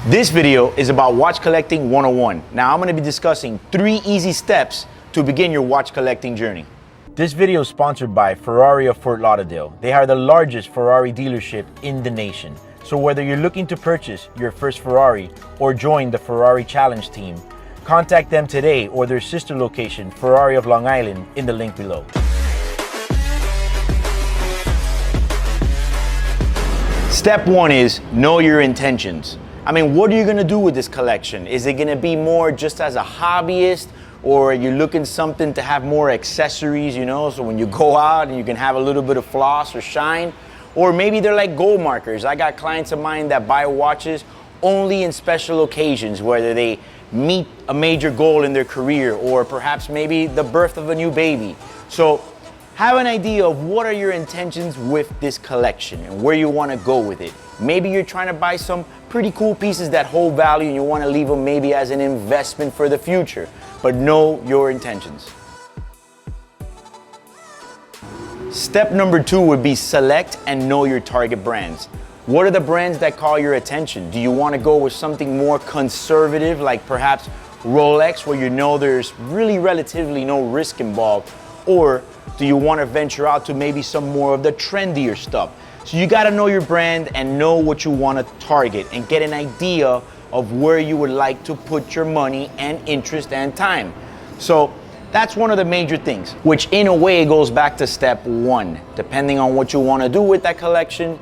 This video is about watch collecting 101. Now I'm going to be discussing 3 easy steps to begin your watch collecting journey. This video is sponsored by Ferrari of Fort Lauderdale. They are the largest Ferrari dealership in the nation. So whether you're looking to purchase your first Ferrari or join the Ferrari Challenge team, contact them today or their sister location, Ferrari of Long Island, in the link below. Step 1 is know your intentions. I mean, what are you gonna do with this collection? Is it gonna be more just as a hobbyist, or are you looking something to have more accessories, you know, so when you go out and you can have a little bit of floss or shine? Or maybe they're like gold markers. I got clients of mine that buy watches only in special occasions, whether they meet a major goal in their career or perhaps maybe the birth of a new baby. So have an idea of what are your intentions with this collection and where you want to go with it. Maybe you're trying to buy some pretty cool pieces that hold value and you want to leave them maybe as an investment for the future, but know your intentions. Step number 2 would be select and know your target brands. What are the brands that call your attention? Do you want to go with something more conservative, like perhaps Rolex, where you know there's really relatively no risk involved? Or do you want to venture out to maybe some more of the trendier stuff? So you got to know your brand and know what you want to target and get an idea of where you would like to put your money and interest and time. So that's one of the major things, which in a way goes back to step 1. Depending on what you want to do with that collection,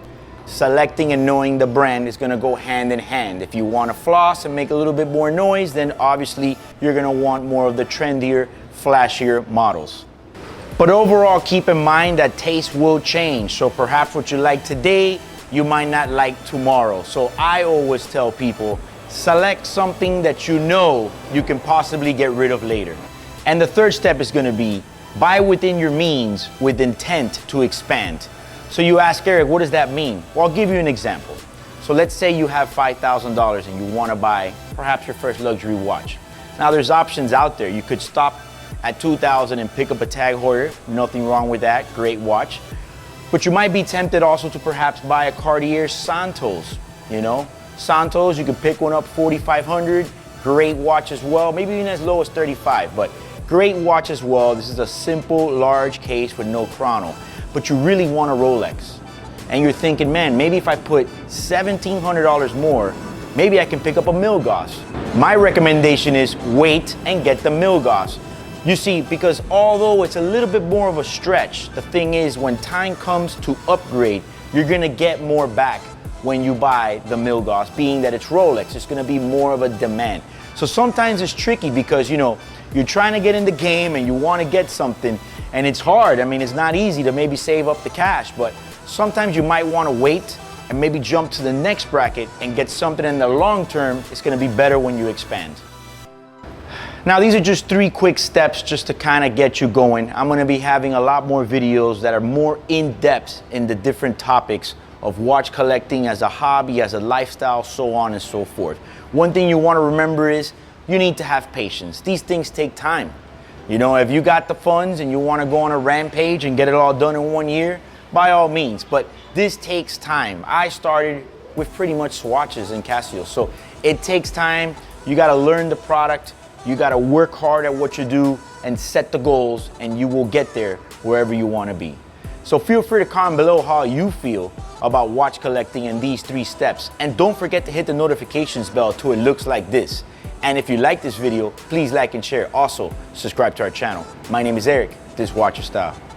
selecting and knowing the brand is going to go hand in hand. If you want to floss and make a little bit more noise, then obviously you're going to want more of the trendier, flashier models. But overall, keep in mind that taste will change. So perhaps what you like today, you might not like tomorrow. So I always tell people, select something that you know you can possibly get rid of later. And the third step is going to be buy within your means with intent to expand. So you ask, Eric, what does that mean? Well, I'll give you an example. So let's say you have $5,000 and you want to buy perhaps your first luxury watch. Now there's options out there. You could stop at $2,000 and pick up a Tag Heuer. Nothing wrong with that. Great watch. But you might be tempted also to perhaps buy a Cartier Santos. You know, Santos, you could pick one up $4,500. Great watch as well. Maybe even as low as $35, but great watch as well. This is a simple, large case with no chrono. But you really want a Rolex. And you're thinking, man, maybe if I put $1,700 more, maybe I can pick up a Milgauss. My recommendation is wait and get the Milgauss. You see, because although it's a little bit more of a stretch, the thing is when time comes to upgrade, you're gonna get more back when you buy the Milgauss, being that it's Rolex. It's gonna be more of a demand. So sometimes it's tricky because, you know, you're trying to get in the game and you wanna get something and it's hard. I mean, it's not easy to maybe save up the cash, but sometimes you might wanna wait and maybe jump to the next bracket and get something in the long term. It's gonna be better when you expand. Now, these are just 3 quick steps just to kind of get you going. I'm going to be having a lot more videos that are more in-depth in the different topics of watch collecting as a hobby, as a lifestyle, so on and so forth. One thing you want to remember is you need to have patience. These things take time. You know, if you got the funds and you want to go on a rampage and get it all done in 1 year, by all means, but this takes time. I started with pretty much Swatches and Casio, so it takes time. You got to learn the product. You got to work hard at what you do and set the goals, and you will get there wherever you want to be. So feel free to comment below how you feel about watch collecting and these 3 steps. And don't forget to hit the notifications bell till it looks like this. And if you like this video, please like and share. Also, subscribe to our channel. My name is Eric. This is Watch Your Style.